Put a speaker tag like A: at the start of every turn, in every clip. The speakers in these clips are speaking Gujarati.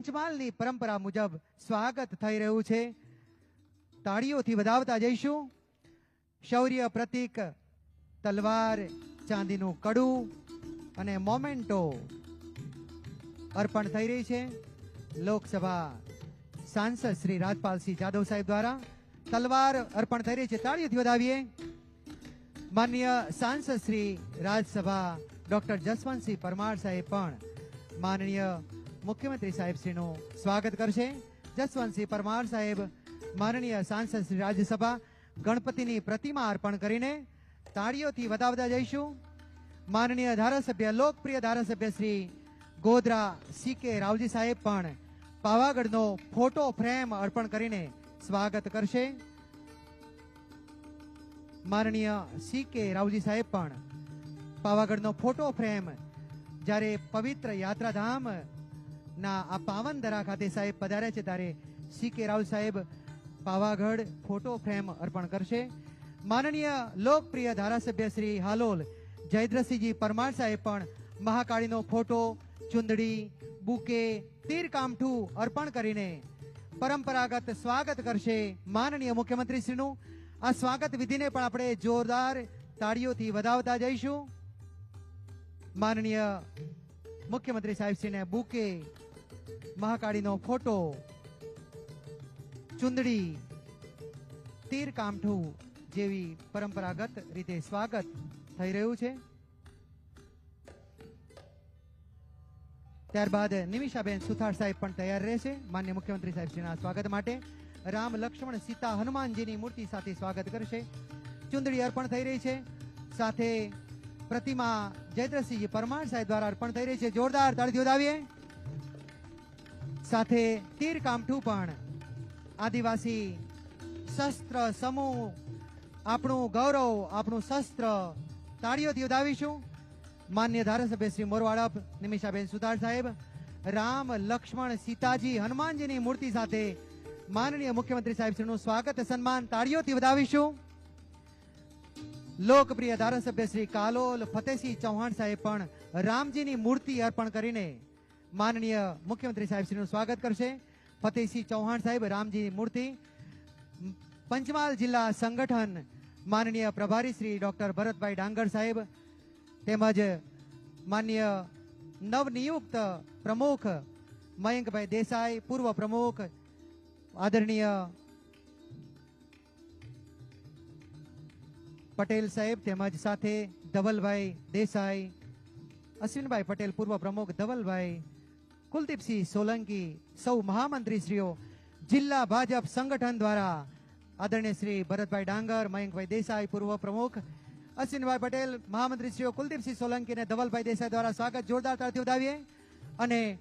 A: પંચમહાલની પરંપરા મુજબ સ્વાગત થઈ રહ્યું છે. તાળીઓથી વધાવતા જઈશું. શૌર્ય પ્રતીક તલવાર, ચાંદીનું કડું અને મોમેન્ટો અર્પણ થઈ રહી છે. લોકસભા સાંસદ શ્રી રાજપાલસિંહ જાદવ સાહેબ દ્વારા તલવાર અર્પણ થઈ રહી છે. તાળીઓથી વધાવીએ. માનનીય સાંસદ શ્રી રાજ્યસભા ડોક્ટર જસવંતસિંહ પરમાર સાહેબ પણ માનનીય મુખ્યમંત્રી સાહેબ શ્રીનું સ્વાગત કરશે. જસવંતસિંહ પરમાર સાહેબ માનનીય સાંસદ શ્રી રાજ્યસભા ગણપતિની પ્રતિમા અર્પણ કરીને તાળીઓથી વધાવતા જઈશું. માનનીય ધારાસભ્ય, લોકપ્રિય ધારાસભ્ય શ્રી ગોધરા CK રાવજી સાહેબ પણ પાવાગઢનો ફોટો ફ્રેમ અર્પણ કરીને સ્વાગત કરશે. માનનીય CK રાવજી સાહેબ પણ પાવાગઢનો ફોટો ફ્રેમ જ્યારે પવિત્ર યાત્રાધામ ના આ પાવનદરા ખાતે સાહેબ પધાર્યા છે ત્યારે CK રાવ સાહેબ પાવાગઢ ફોટો ફ્રેમ અર્પણ કરશે. માનનીય લોકપ્રિય ધારાસભ્ય શ્રી હાલોલ જયદ્રસિંહજી પરમાર સાહેબ પણ મહાકાળીનો ફોટો, ચુંદડી, બુકે, તીરકામઠું અર્પણ કરીને પરંપરાગત સ્વાગત કરશે માનનીય મુખ્યમંત્રી શ્રીનું. આ સ્વાગત વિધિને પણ આપણે જોરદાર તાળીઓથી વધાવતા જઈશું. માનનીય મુખ્યમંત્રી સાહેબ શ્રીને બુકે, મહાકાળીનો ફોટો, ચુંદડી, તીરકામઠું જેવી પરંપરાગત રીતે સ્વાગત થઈ રહ્યું છે. ત્યારબાદ નિમિષાબેન સુથાર સાહેબ પણ તૈયાર રહેશે માન્ય મુખ્યમંત્રી સાહેબ શ્રીના સ્વાગત માટે. રામ, લક્ષ્મણ, સીતા, હનુમાનજીની મૂર્તિ સાથે સ્વાગત કરશે. ચુંદડી અર્પણ થઈ રહી છે. સાથે પ્રતિમા જયદ્રસિંહજી પરમાર સાહેબ દ્વારા અર્પણ થઈ રહી છે. જોરદાર તાળીથી વધાવીએ. સાથે તીરકામઠું પણ આદિવાસી શસ્ત્ર સમૂહ, આપણું ગૌરવ, આપણું શસ્ત્ર, તાળીઓથી વધાવીશું. માન્ય ધારાસભ્ય શ્રી મોરવાડા નિમિષાબેન સુથાર સાહેબ રામ, લક્ષ્મણ, સીતાજી, હનુમાનજીની મૂર્તિ સાથે માનનીય મુખ્યમંત્રી સાહેબ શ્રીનું સ્વાગત સન્માન તાળીઓથી વધાવીશું. લોકપ્રિય ધારાસભ્ય શ્રી કાલોલ ફતેહસિંહ ચૌહાણ સાહેબ પણ રામજીની મૂર્તિ અર્પણ કરીને માનનીય મુખ્યમંત્રી સાહેબ શ્રીનું સ્વાગત કરશે. ફતેહસિંહ ચૌહાણ સાહેબ રામજીની મૂર્તિ. પંચમહાલ જિલ્લા સંગઠન માનનીય પ્રભારી શ્રી ડોક્ટર ભરતભાઈ ડાંગર સાહેબ તેમજ માનનીય નવનિયુક્ત પ્રમુખ મયંકભાઈ દેસાઈ, પૂર્વ પ્રમુખ આદરણીય પટેલ સાહેબ તેમજ સાથે ધવલભાઈ દેસાઈ, અશ્વિનભાઈ પટેલ પૂર્વ પ્રમુખ, ધવલભાઈ, કુલદીપસિંહ સોલંકી, સૌ મહામંત્રીશ્રીઓ, જિલ્લા ભાજપ સંગઠન દ્વારા આદરણીય શ્રી ભરતભાઈ ડાંગર, મયંકભાઈ દેસાઈ પૂર્વ પ્રમુખ, અશ્વિનભાઈ પટેલ, મહામંત્રીશ્રીઓ કુલદીપસિંહ સોલંકી અને ધવલભાઈ દેસાઈ દ્વારા સ્વાગત જોરદાર તાળીથી વધાવીએ. અને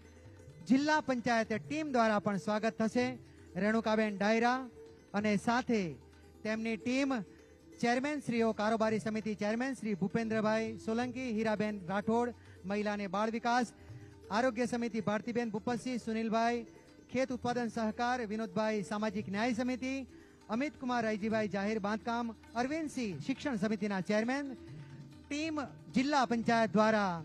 A: જિલ્લા પંચાયત ટીમ દ્વારા પણ સ્વાગત થશે. રેણુકાબેન ડાયરા અને સાથે તેમની ટીમ, ચેરમેન શ્રીઓ, કારોબારી સમિતિ ચેરમેન શ્રી ભૂપેન્દ્રભાઈ સોલંકી, હીરાબેન રાઠોડ, મહિલા અને બાળ વિકાસ, આરોગ્ય સમિતિ ભારતીબેન ભૂપતસિંહ, સુનિલભાઈ, ખેત ઉત્પાદન સહકાર વિનોદભાઈ, સામાજિક ન્યાય સમિતિ અમિત કુમાર રાયજીભાઈ, જાહેર બાંધકામ અરવિંદસિંહ, શિક્ષણ સમિતિના ચેરમેન, ટીમ જિલ્લા પંચાયત દ્વારા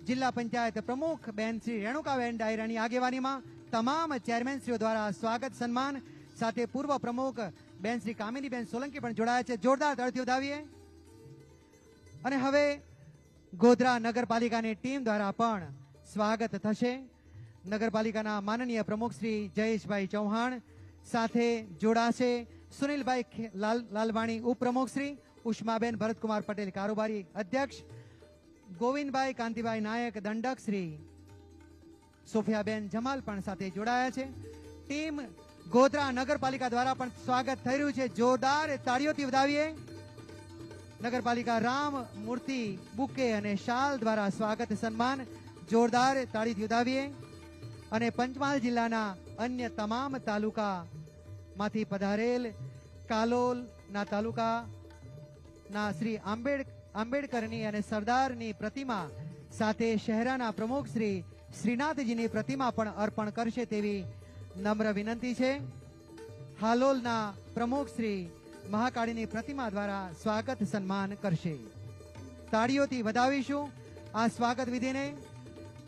A: જિલ્લા પંચાયત પ્રમુખ બેન શ્રી રેણુકાબેન ડાયરાની આગેવાનીમાં તમામ ચેરમેનશ્રીઓ દ્વારા સ્વાગત સન્માન સાથે પૂર્વ પ્રમુખ બેન શ્રી કામિનીબેન સોલંકી પણ જોડાયા છે. જોરદાર તાળીથી વધાવીએ. અને હવે ગોધરા નગરપાલિકાની ટીમ દ્વારા પણ સ્વાગત થશે. નગરપાલિકાના માનનીય પ્રમુખ શ્રી જયેશભાઈ ચૌહાણ સાથે જોડાશે. સુનિલભાઈ લાલવાણી ઉપપ્રમુખ શ્રી, ઉષ્માબેન ભરતકુમાર પટેલ કારોબારી અધ્યક્ષ, ગોવિંદભાઈ કાંતિભાઈ નાયક દંડક શ્રી, સોફિયાબેન જમાલ પણ સાથે જોડાયા છે. ટીમ ગોધરા નગરપાલિકા દ્વારા પણ સ્વાગત થઈ રહ્યું છે. જોરદાર તાળીઓથી વધાવીએ. નગરપાલિકા રામ મૂર્તિ, બુકે અને શાલ દ્વારા સ્વાગત સન્માન જોરદાર તાળીથી વધાવીએ. અને પંચમહાલ જિલ્લાના અન્ય તમામ તાલુકા માંથી પધારેલ કાલોલના તાલુકાના શ્રી આંબેડકરની અને સરદારની પ્રતિમા સાથે શહેરાના પ્રમુખ શ્રી શ્રીનાથજીની પ્રતિમા પણ અર્પણ કરશે તેવી નમ્ર વિનંતી છે. હાલોલના પ્રમુખ શ્રી મહાકાળીની પ્રતિમા દ્વારા સ્વાગત સન્માન કરશે. તાળીઓથી વધાવીશું આ સ્વાગત વિધિને.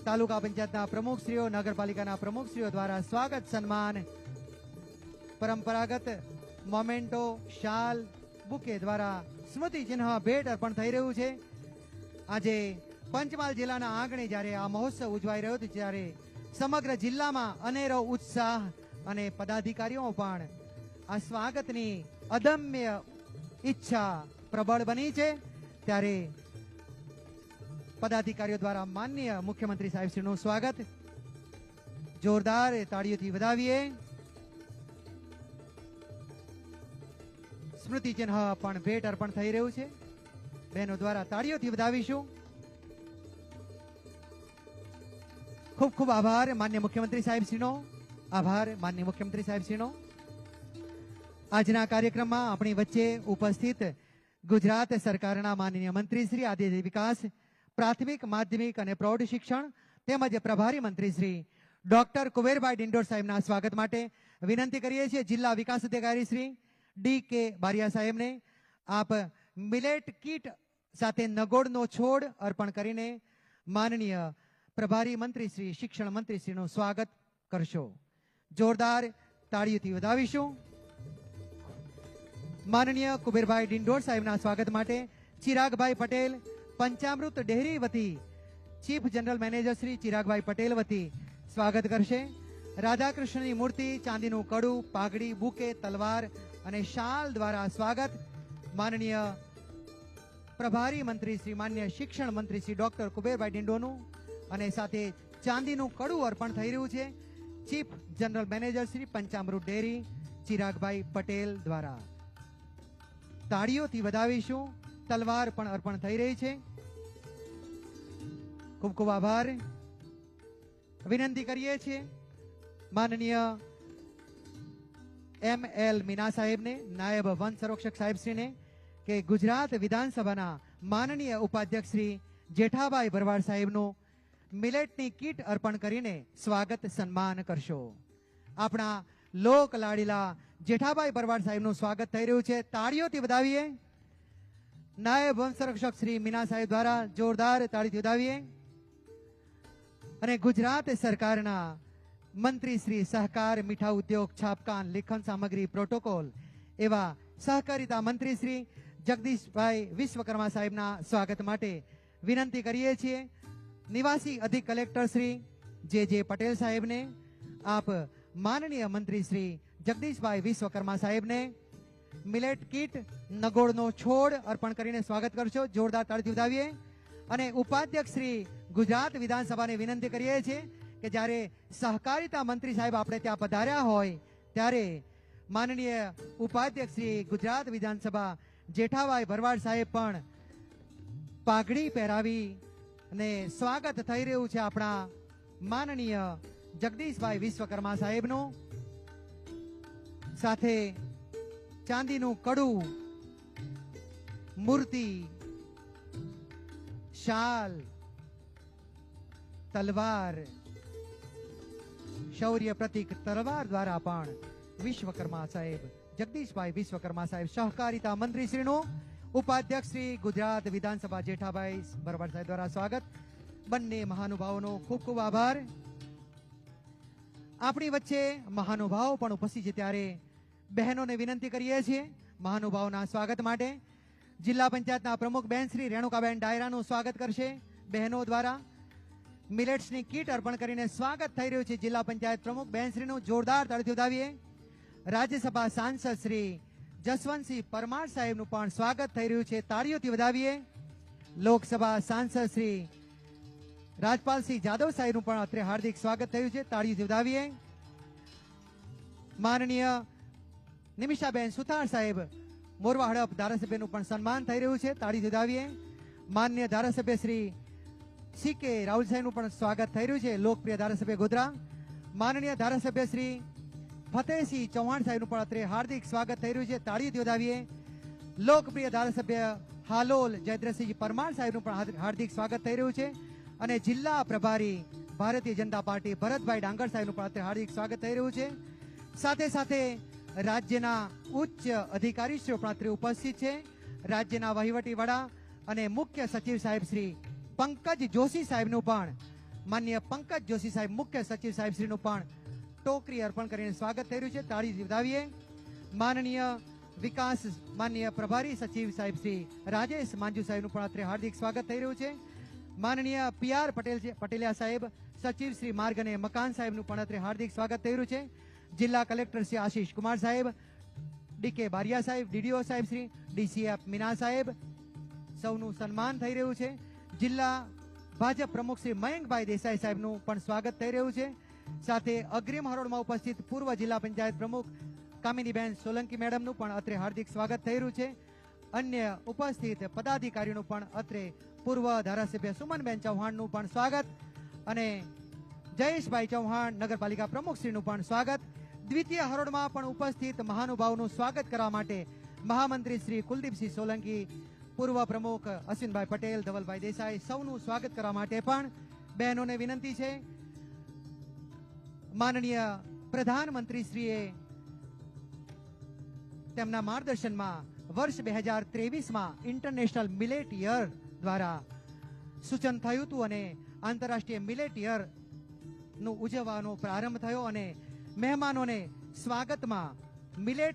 A: તાલુકા પંચાયતના પ્રમુખશ્રીઓ, નગરપાલિકાના પ્રમુખશ્રીઓ દ્વારા સ્વાગત સન્માન, પરંપરાગત મોમેન્ટો, શાલ, બુકે દ્વારા સ્મૃતિ ચિહ્ન ભેટ અર્પણ થઈ રહ્યું છે. આજે પંચમહાલ જિલ્લાના આંગણે જ્યારે આ મહોત્સવ ઉજવાઈ રહ્યો હતો ત્યારે સમગ્ર જિલ્લામાં અનેરો ઉત્સાહ અને પદાધિકારીઓ પણ આ સ્વાગતની અદમ્ય ઈચ્છા પ્રબળ બની છે. ત્યારે પદાધિકારીઓ દ્વારા માનનીય મુખ્યમંત્રી સાહેબશ્રીનું સ્વાગત જોરદાર તાળીઓથી વધાવીએ. સ્મૃતિ ચિહ્ન પણ ભેટ અર્પણ થઈ રહ્યું છે. બહેનો દ્વારા તાળીઓથી વધાવીશું. ખૂબ ખૂબ આભાર માનનીય મુખ્યમંત્રી સાહેબશ્રીનો. આભાર માનનીય મુખ્યમંત્રી સાહેબશ્રીનો. આજના કાર્યક્રમમાં આપણી વચ્ચે ઉપસ્થિત ગુજરાત સરકારના માનનીય મંત્રી શ્રી આદિજાતિ વિકાસ, પ્રાથમિક, માધ્યમિક અને પ્રૌઢ શિક્ષણ તેમજ પ્રભારી મંત્રી શ્રી ડોક્ટર કુબેરભાઈ ડિંડોર સાહેબના સ્વાગત માટે વિનંતી કરીએ છીએ. જિલ્લા વિકાસ અધિકારી શ્રી ડી.કે. બારિયા સાહેબને આપ મિલેટ કીટ સાથે નગોડનો છોડ અર્પણ કરીને માનનીય પ્રભારી મંત્રી શ્રી, શિક્ષણ મંત્રી શ્રીનું સ્વાગત કરશો. જોરદાર તાળીઓથી વધાવીશું. માનનીય કુબેરભાઈ ડિંડોર સાહેબના સ્વાગત માટે ચિરાગભાઈ પટેલ, પંચામૃત ડેરી વતી ચીફ જનરલ મેનેજર શ્રી ચિરાગભાઈ પટેલ વતી સ્વાગત કરશે. રાધાકૃષ્ણની મૂર્તિ, ચાંદીનું કડું, પાઘડી, બુકે, તલવાર અને શાલ દ્વારા સ્વાગત માનનીય પ્રભારી મંત્રી શ્રી, માન્ય શિક્ષણ મંત્રી શ્રી ડોક્ટર કુબેરભાઈ ડિંડોનું અને સાથે ચાંદીનું કડું અર્પણ થઈ રહ્યું છે chief general manager Shri Panchamrut dairy Chiragbhai Patel દ્વારા. તાળીઓથી વધાવીશું. તલવાર પણ અર્પણ થઈ રહી છે. ખૂબ ખૂબ આભાર. વિનંતી કરીએ છીએ માનનીય ML મીના સાહેબને, નાયબ વન સંરક્ષક સાહેબશ્રીને કે ગુજરાત વિધાનસભાના માનનીય ઉપાધ્યક્ષ શ્રી જેઠાભાઈ ભરવાડ સાહેબનું મિલેટની કીટ અર્પણ કરીને સ્વાગત સન્માન કરશો. આપણા લોક લાડીલા જેઠાભાઈ ભરવાડ સાહેબનું સ્વાગત થઈ રહ્યું છે. તાળીઓથી વધાવીએ. નાયબ વન સંરક્ષક શ્રી મીના સાહેબ દ્વારા જોરદાર તાળીથી વધાવીએ. અને ગુજરાત સરકારના મંત્રી શ્રી સહકાર, મીઠા ઉદ્યોગ, છાપકામ, લેખન સામગ્રી, પ્રોટોકોલ એવા સહકારિતા મંત્રી શ્રી જગદીશભાઈ વિશ્વકર્મા સાહેબના સ્વાગત માટે વિનંતી કરીએ છીએ. નિવાસી અધિક કલેક્ટર શ્રી જે પટેલ સાહેબને આપ માનનીય મંત્રી શ્રી જગદીશભાઈ વિશ્વકર્મા સાહેબને મિલેટ કીટ, નગોડનો છોડ અર્પણ કરીને સ્વાગત કરશો. જોરદાર તાળીથી વધાવીએ. અને ઉપાધ્યક્ષ શ્રી ગુજરાત વિધાનસભાને વિનંતી કરીએ છીએ કે જ્યારે સહકારિતા મંત્રી સાહેબ આપણે ત્યાં પધાર્યા હોય ત્યારે માનનીય ઉપાધ્યક્ષ શ્રી ગુજરાત વિધાનસભા જેઠાભાઈ ભરવાડ સાહેબ પણ પાઘડી પહેરાવી અને સ્વાગત થઈ રહ્યું છે આપણા માનનીય જગદીશભાઈ વિશ્વકર્મા સાહેબનું. સાથે ચાંદીનું કડું, મૂર્તિ, શાલ, તલવાર, શૌર્ય પ્રતીક તલવાર દ્વારા પણ વિશ્વકર્મા સાહેબ, જગદીશભાઈ વિશ્વકર્મા સાહેબ સહકારિતા મંત્રી શ્રીનું ઉપાધ્યક્ષ શ્રી ગુજરાત વિધાનસભા જેઠાભાઈ ભરવાડ સાહેબ દ્વારા સ્વાગત. બંને મહાનુભાવોનો ખૂબ ખૂબ આભાર. આપણી વચ્ચે મહાનુભાવો પણ ઉપસ્થિત છે ત્યારે બહેનોને વિનંતી કરીએ છીએ મહાનુભાવોના સ્વાગત માટે. જિલ્લા પંચાયતના પ્રમુખ બેન શ્રી રેણુકાબેન ડાયરાનું સ્વાગત કરશે બહેનો દ્વારા. મિલેટ્સની કીટ અર્પણ કરીને સ્વાગત થઈ રહ્યું છે જિલ્લા પંચાયત પ્રમુખ બેન શ્રીનું. જોરદાર તાળીથી વધાવીએ. રાજ્યસભા સાંસદ શ્રી જસવંતસિંહ પરમાર સાહેબનું પણ સ્વાગત થઈ રહ્યું છે. તાળીઓથી વધાવીએ. લોકસભા સાંસદ શ્રી રાજપાલસિંહ જાદવ સાહેબનું પણ અત્રે હાર્દિક સ્વાગત થયું છે. તાળીઓથી વધાવીએ. માનનીય નિમિષાબેન સુથાર સાહેબ મોરવા હડપ ધારાસભ્યનું પણ સન્માન થઈ રહ્યું છે. તાળીથી વધાવીએ. માન્ય ધારાસભ્ય શ્રી CK રાહુલ સાહેબનું પણ સ્વાગત થઈ રહ્યું છે. લોકપ્રિય ધારાસભ્ય ગોધરા. માનનીય ધારાસભ્ય શ્રી ફતેહસિંહ ચૌહાણ સાહેબનું પણ અત્રે હાર્દિક સ્વાગત થઈ રહ્યું છે. તાળીથી વધાવીએ. લોકપ્રિય ધારાસભ્ય હાલોલ જયદ્રથસિંહ પરમાર સાહેબનું પણ હાર્દિક સ્વાગત થઈ રહ્યું છે. અને જિલ્લા પ્રભારી ભારતીય જનતા પાર્ટી ભરતભાઈ ડાંગર સાહેબનું પણ અત્રે હાર્દિક સ્વાગત થઈ રહ્યું છે. સાથે સાથે રાજ્યના ઉચ્ચ અધિકારીશ્રીઓ પણ અત્રે ઉપસ્થિત છે. રાજ્યના વહીવટી વડા અને મુખ્ય સચિવ સાહેબ શ્રી પંકજ જોશી સાહેબનું પણ માન્ય પંકજ જોશી સાહેબ મુખ્ય સચિવ સાહેબ શ્રીનું પણ ટોકરી અર્પણ કરીને સ્વાગત થઈ રહ્યું છે. તાળી વધાવીએ. માનનીય વિકાસ માન્ય પ્રભારી સચિવ સાહેબ શ્રી રાજેશ માંજુ સાહેબનું પણ અત્રે હાર્દિક સ્વાગત થઈ રહ્યું છે. માનનીય PR પટેલિયા સાહેબ સચિવ શ્રી માર્ગ અને મકાન સાહેબનું પણ અત્રે હાર્દિક સ્વાગત થઈ રહ્યું છે. જિલ્લા કલેક્ટર શ્રી આશીષ કુમાર સાહેબ, DK બારિયા સાહેબ, DDO સાહેબ શ્રી, DCF મીના સાહેબ, સૌનું સન્માન થઈ રહ્યું છે. જિલ્લા ભાજપ પ્રમુખ શ્રી મયંકભાઈ દેસાઈ સાહેબનું પણ સ્વાગત થઈ રહ્યું છે. સાથે અગ્રિમ હરોળમાં ઉપસ્થિત પૂર્વ જિલ્લા પંચાયત પ્રમુખ કામિનીબેન સોલંકી મેડમનું પણ અત્રે હાર્દિક સ્વાગત થઈ રહ્યું છે. અન્ય ઉપસ્થિત પદાધિકારીઓનું પણ અત્રે પૂર્વ ધારાસભ્ય સુમનબેન ચૌહાણનું પણ સ્વાગત અને જયેશભાઈ ચૌહાણ નગરપાલિકા પ્રમુખશ્રીનું પણ સ્વાગત. દ્વિતીય હરોળમાં પણ ઉપસ્થિત મહાનુભાવોનું સ્વાગત કરવા માટે મહામંત્રી શ્રી કુલદીપસિંહ સોલંકી, પૂર્વ પ્રમુખ અશ્વિનભાઈ પટેલ, ધવલભાઈ દેસાઈ સૌનું સ્વાગત કરવા માટે પણ બહેનોને વિનંતી છે. માનનીય પ્રધાનમંત્રીશ્રીએ તેમના માર્ગદર્શનમાં વર્ષ 2023માં ઇન્ટરનેશનલ મિલેટ યર દ્વારા સૂચન થયું હતું અને આંતરરાષ્ટ્રીય મિલેટ યર નું ઉજવવાનો પ્રારંભ થયો અને મહેમાનોને સ્વાગતમાં મિલેટ